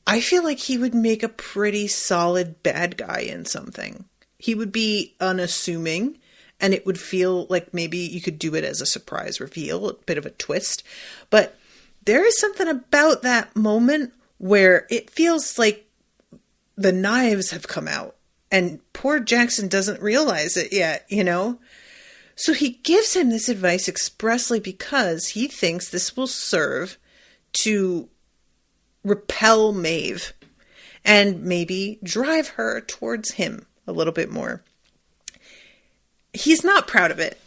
I feel like he would make a pretty solid bad guy in something. He would be unassuming, and it would feel like maybe you could do it as a surprise reveal, a bit of a twist. But there is something about that moment where it feels like the knives have come out, and poor Jackson doesn't realize it yet, you know? So he gives him this advice expressly because he thinks this will serve to repel Maeve and maybe drive her towards him a little bit more. He's not proud of it.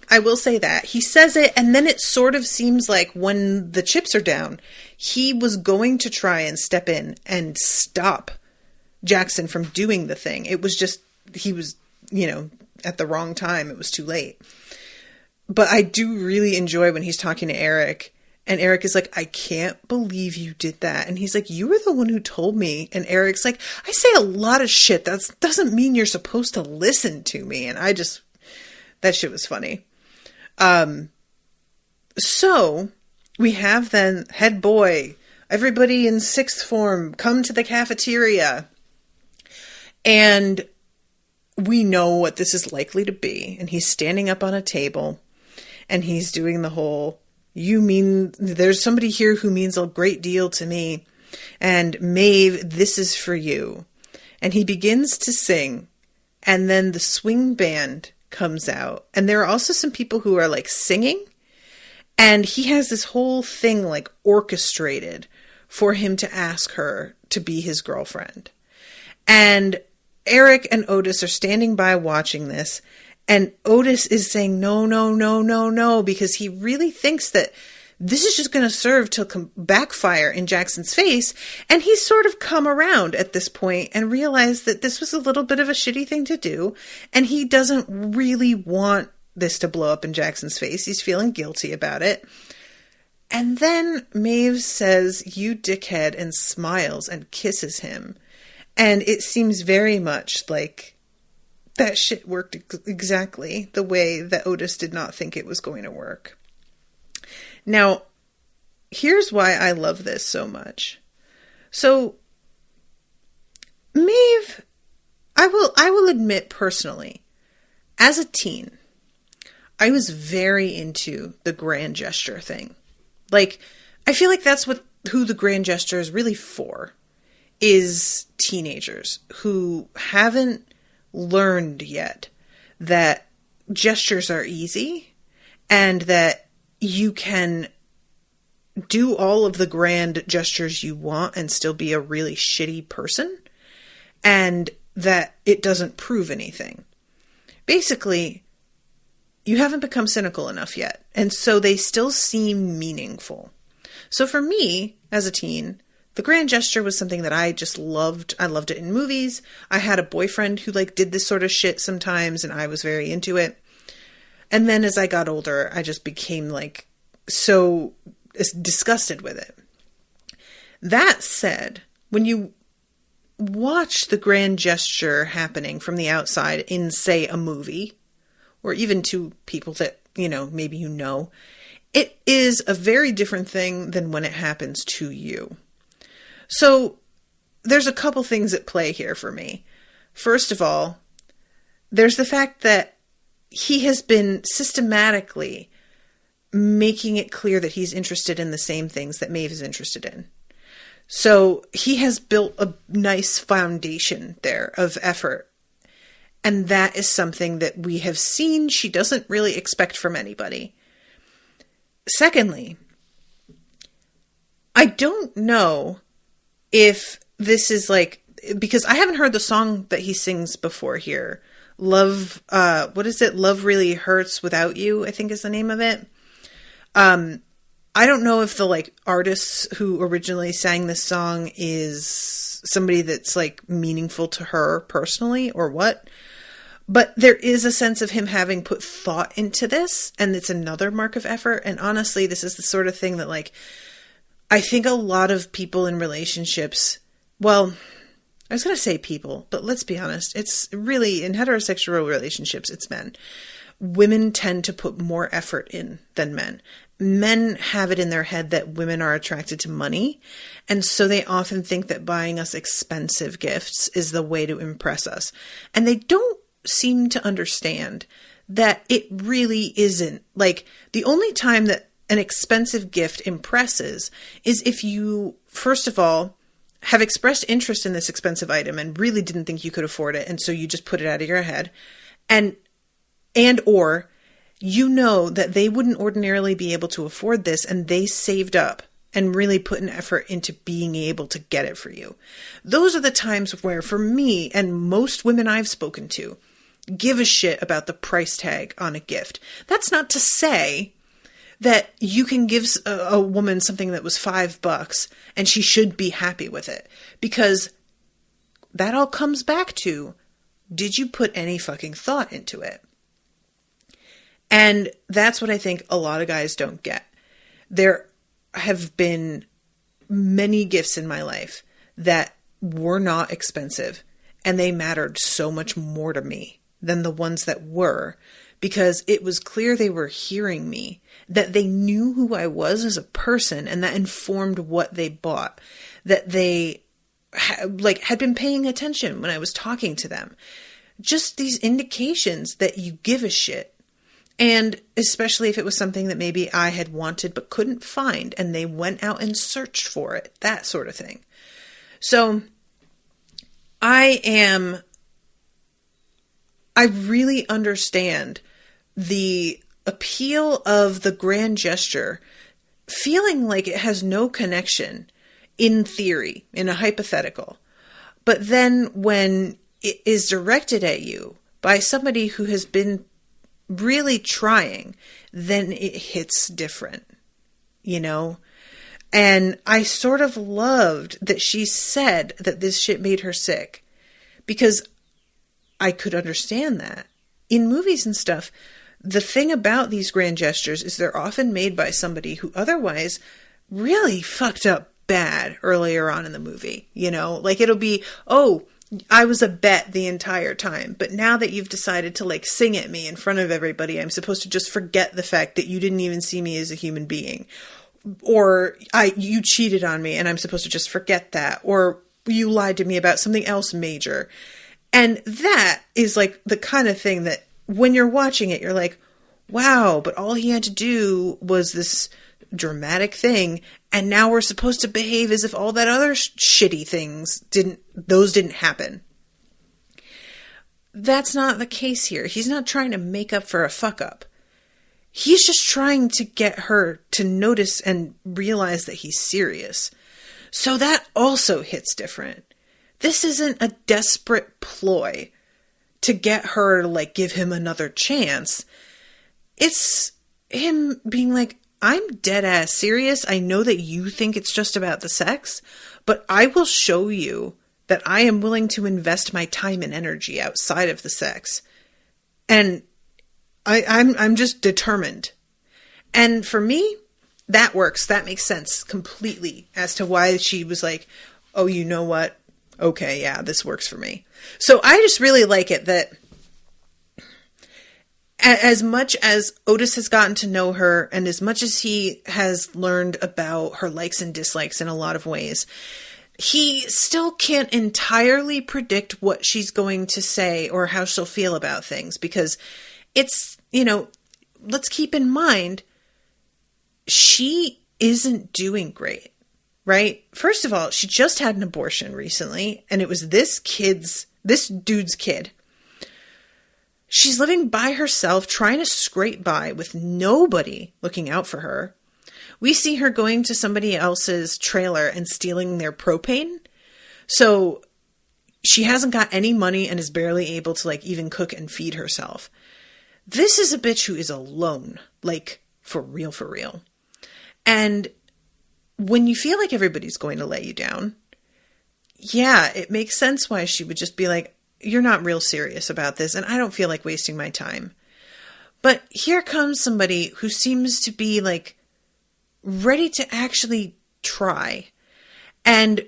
I will say that. He says it, and then it sort of seems like when the chips are down, he was going to try and step in and stop Jackson from doing the thing. It was just, he was, you know, at the wrong time. It was too late. But I do really enjoy when he's talking to Eric, and Eric is like, I can't believe you did that. And he's like, you were the one who told me. And Eric's like, I say a lot of shit. That doesn't mean you're supposed to listen to me. And that shit was funny. So we have then head boy, everybody in sixth form, come to the cafeteria. And we know what this is likely to be. And he's standing up on a table and he's doing the whole, you mean there's somebody here who means a great deal to me. And Maeve, this is for you. And he begins to sing. And then the swing band comes out. And there are also some people who are like singing. And he has this whole thing like orchestrated for him to ask her to be his girlfriend. And Eric and Otis are standing by watching this. And Otis is saying, no, no, no, no, no, because he really thinks that this is just going to serve to backfire in Jackson's face. And he's sort of come around at this point and realized that this was a little bit of a shitty thing to do. And he doesn't really want this to blow up in Jackson's face. He's feeling guilty about it. And then Maeve says, you dickhead, and smiles and kisses him. And it seems very much like that shit worked exactly the way that Otis did not think it was going to work. Now, here's why I love this so much. So, Maeve, I will admit personally, as a teen, I was very into the grand gesture thing. Like, I feel like that's who the grand gesture is really for, is teenagers who haven't learned yet that gestures are easy and that you can do all of the grand gestures you want and still be a really shitty person, and that it doesn't prove anything. Basically, you haven't become cynical enough yet, and so they still seem meaningful. So for me, as a teen, the grand gesture was something that I just loved. I loved it in movies. I had a boyfriend who did this sort of shit sometimes, and I was very into it. And then as I got older, I just became so disgusted with it. That said, when you watch the grand gesture happening from the outside in, say, a movie, or even to people that, maybe it is a very different thing than when it happens to you. So there's a couple things at play here for me. First of all, there's the fact that he has been systematically making it clear that he's interested in the same things that Maeve is interested in. So he has built a nice foundation there of effort. And that is something that we have seen she doesn't really expect from anybody. Secondly, I don't know if this is because I haven't heard the song that he sings before here. Love, what is it? Love Really Hurts Without You, I think is the name of it. I don't know if the like artist who originally sang this song is somebody that's like meaningful to her personally or what, but there is a sense of him having put thought into this, and it's another mark of effort. And honestly, this is the sort of thing that like, I think a lot of people in relationships, well, I was going to say people, but let's be honest. It's really in heterosexual relationships, it's men. Women tend to put more effort in than men. Men have it in their head that women are attracted to money. And so they often think that buying us expensive gifts is the way to impress us. And they don't seem to understand that it really isn't. Like, the only time that an expensive gift impresses is if you, first of all, have expressed interest in this expensive item and really didn't think you could afford it. And so you just put it out of your head. And or you know that they wouldn't ordinarily be able to afford this, and they saved up and really put an effort into being able to get it for you. Those are the times where, for me and most women I've spoken to, give a shit about the price tag on a gift. That's not to say that you can give a woman something that was $5 and she should be happy with it, because that all comes back to, did you put any fucking thought into it? And that's what I think a lot of guys don't get. There have been many gifts in my life that were not expensive, and they mattered so much more to me than the ones that were, because it was clear they were hearing me, that they knew who I was as a person, and that informed what they bought, that they had been paying attention when I was talking to them. Just these indications that you give a shit. And especially if it was something that maybe I had wanted but couldn't find, and they went out and searched for it, that sort of thing. So I really understand the appeal of the grand gesture, feeling like it has no connection in theory, in a hypothetical. But then when it is directed at you by somebody who has been really trying, then it hits different, you know? And I sort of loved that she said that this shit made her sick, because I could understand that. In movies and stuff, the thing about these grand gestures is they're often made by somebody who otherwise really fucked up bad earlier on in the movie, you know? Like, it'll be, oh, I was a bet the entire time, but now that you've decided to like sing at me in front of everybody, I'm supposed to just forget the fact that you didn't even see me as a human being. Or you cheated on me and I'm supposed to just forget that. Or you lied to me about something else major. And that is like the kind of thing that when you're watching it, you're like, wow, but all he had to do was this dramatic thing, and now we're supposed to behave as if all that other shitty things didn't happen. That's not the case here. He's not trying to make up for a fuck up. He's just trying to get her to notice and realize that he's serious. So that also hits different. This isn't a desperate ploy to get her to like give him another chance. It's him being like, I'm dead ass serious. I know that you think it's just about the sex, but I will show you that I am willing to invest my time and energy outside of the sex. And I'm just determined. And for me, that works. That makes sense completely as to why she was like, oh, you know what? Okay, yeah, this works for me. So I just really like it that as much as Otis has gotten to know her, and as much as he has learned about her likes and dislikes in a lot of ways, he still can't entirely predict what she's going to say or how she'll feel about things, because it's, you know, let's keep in mind, she isn't doing great, right? First of all, she just had an abortion recently, and it was this dude's kid. She's living by herself, trying to scrape by with nobody looking out for her. We see her going to somebody else's trailer and stealing their propane. So she hasn't got any money and is barely able to like even cook and feed herself. This is a bitch who is alone, like for real, for real. And when you feel like everybody's going to let you down, yeah, it makes sense why she would just be like, you're not real serious about this, and I don't feel like wasting my time. But here comes somebody who seems to be like ready to actually try. And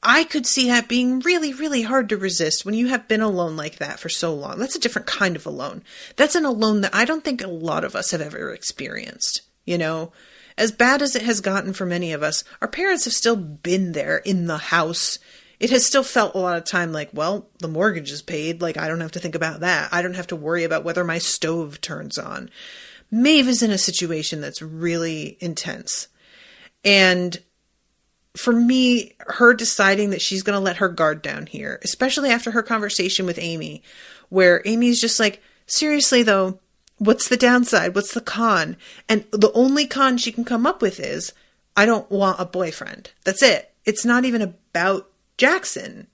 I could see that being really, really hard to resist when you have been alone like that for so long. That's a different kind of alone. That's an alone that I don't think a lot of us have ever experienced. You know, as bad as it has gotten for many of us, our parents have still been there in the house. It has still felt a lot of time like, well, the mortgage is paid. Like, I don't have to think about that. I don't have to worry about whether my stove turns on. Maeve is in a situation that's really intense. And for me, her deciding that she's going to let her guard down here, especially after her conversation with Amy, where Amy's just like, seriously though, what's the downside? What's the con? And the only con she can come up with is, I don't want a boyfriend. That's it. It's not even about Jackson.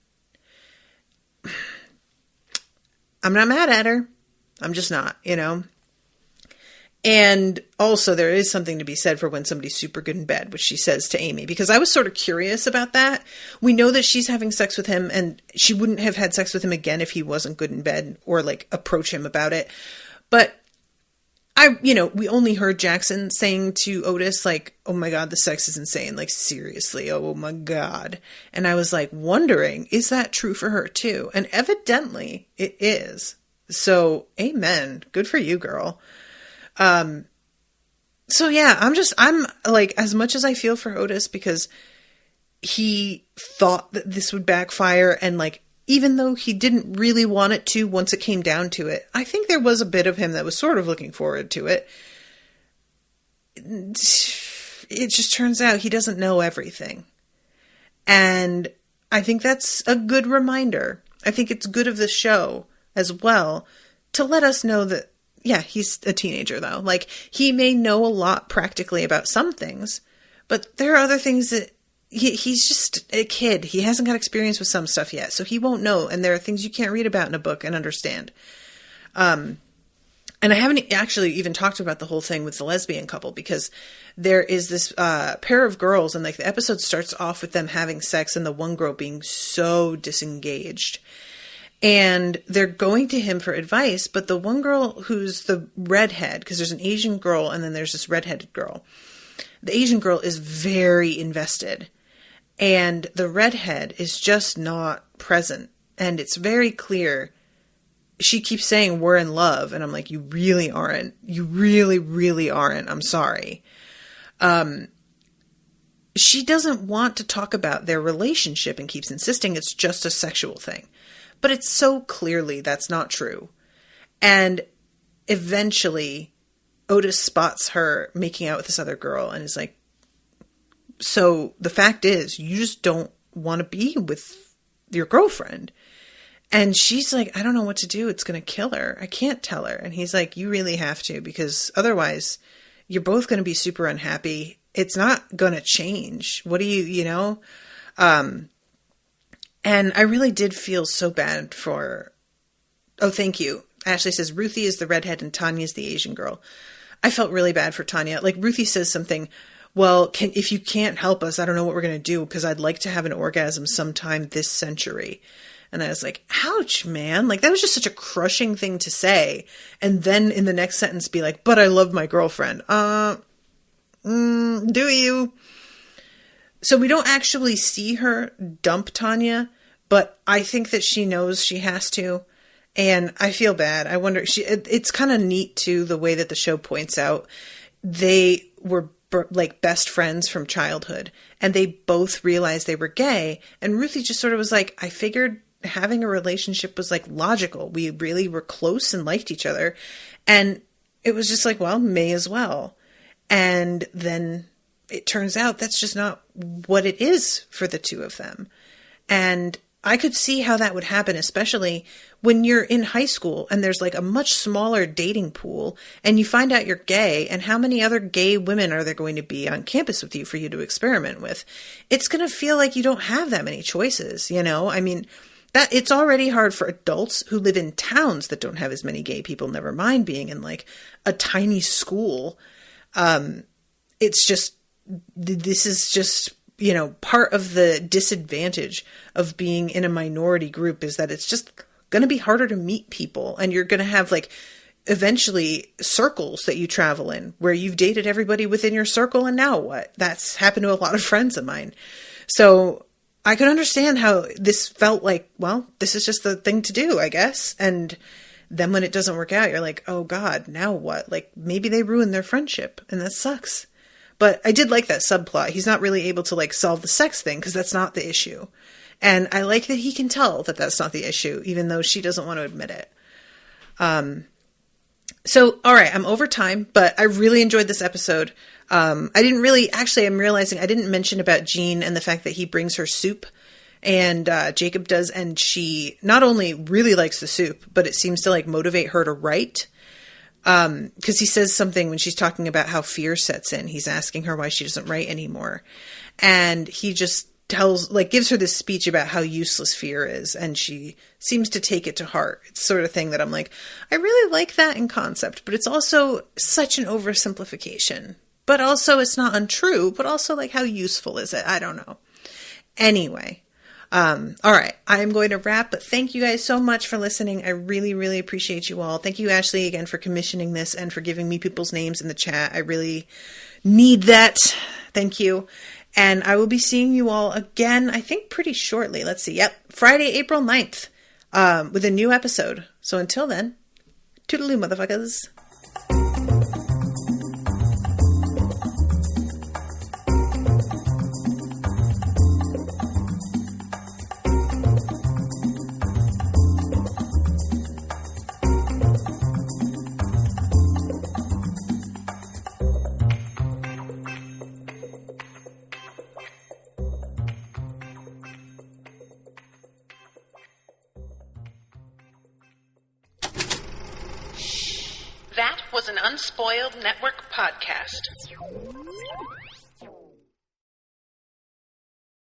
I'm not mad at her. I'm just not, you know. And also there is something to be said for when somebody's super good in bed, which she says to Amy, because I was sort of curious about that. We know that she's having sex with him, and she wouldn't have had sex with him again if he wasn't good in bed or like approach him about it. But we only heard Jackson saying to Otis, like, oh my God, the sex is insane. Like, seriously, oh my God. And I was like wondering, is that true for her too? And evidently it is. So amen. Good for you, girl. So yeah, I'm like, as much as I feel for Otis because he thought that this would backfire, and like, even though he didn't really want it to once it came down to it, I think there was a bit of him that was sort of looking forward to it. It just turns out he doesn't know everything. And I think that's a good reminder. I think it's good of the show as well to let us know that, yeah, he's a teenager though. Like, he may know a lot practically about some things, but there are other things that he's just a kid. He hasn't got experience with some stuff yet, so he won't know. And there are things you can't read about in a book and understand. And I haven't actually even talked about the whole thing with the lesbian couple, because there is this pair of girls, and like the episode starts off with them having sex and the one girl being so disengaged. And they're going to him for advice, but the one girl who's the redhead, because there's an Asian girl and then there's this redheaded girl. The Asian girl is very invested, and the redhead is just not present. And it's very clear. She keeps saying, we're in love. And I'm like, you really aren't. You really, really aren't. I'm sorry. She doesn't want to talk about their relationship and keeps insisting it's just a sexual thing. But it's so clearly that's not true. And eventually Otis spots her making out with this other girl and is like, so the fact is, you just don't want to be with your girlfriend. And she's like, I don't know what to do. It's going to kill her. I can't tell her. And he's like, you really have to, because otherwise you're both going to be super unhappy. It's not going to change. What do you know? And I really did feel so bad for... Oh, thank you. Ashleigh says, Ruthie is the redhead and Tanya's the Asian girl. I felt really bad for Tanya. Like, Ruthie says something, well, if you can't help us, I don't know what we're going to do, because I'd like to have an orgasm sometime this century. And I was like, ouch, man. Like, that was just such a crushing thing to say. And then in the next sentence be like, but I love my girlfriend. Do you? So we don't actually see her dump Tanya, but I think that she knows she has to. And I feel bad. I wonder, it's kind of neat too, the way that the show points out they were like best friends from childhood, and they both realized they were gay. And Ruthie just sort of was like, I figured having a relationship was like logical. We really were close and liked each other. And it was just like, well, may as well. And then it turns out that's just not what it is for the two of them. And I could see how that would happen, especially when you're in high school and there's like a much smaller dating pool and you find out you're gay, and how many other gay women are there going to be on campus with you for you to experiment with? It's going to feel like you don't have that many choices, you know? I mean, that it's already hard for adults who live in towns that don't have as many gay people, never mind being in like a tiny school. It's just this is just, you know, part of the disadvantage of being in a minority group is that it's just going to be harder to meet people. And you're going to have like eventually circles that you travel in where you've dated everybody within your circle. And now what? That's happened to a lot of friends of mine. So I could understand how this felt like, well, this is just the thing to do, I guess. And then when it doesn't work out, you're like, oh God, now what? Like maybe they ruined their friendship and that sucks. But I did like that subplot. He's not really able to like solve the sex thing because that's not the issue. And I like that he can tell that that's not the issue, even though she doesn't want to admit it. So, all right, I'm over time, but I really enjoyed this episode. I'm realizing I didn't mention about Jean and the fact that he brings her soup, and Jacob does, and she not only really likes the soup, but it seems to like motivate her to write. Because he says something when she's talking about how fear sets in. He's asking her why she doesn't write anymore. And he just gives her this speech about how useless fear is. And she seems to take it to heart. It's sort of thing that I'm like, I really like that in concept, but it's also such an oversimplification. But also it's not untrue, but also like how useful is it? I don't know. Anyway. All right, I'm going to wrap, but thank you guys so much for listening. I really, really appreciate you all. Thank you, Ashleigh, again for commissioning this and for giving me people's names in the chat. I really need that. Thank you. And I will be seeing you all again, I think pretty shortly. Let's see. Yep. Friday, April 9th, with a new episode. So until then, toodaloo, motherfuckers. That was an Unspoiled Network podcast.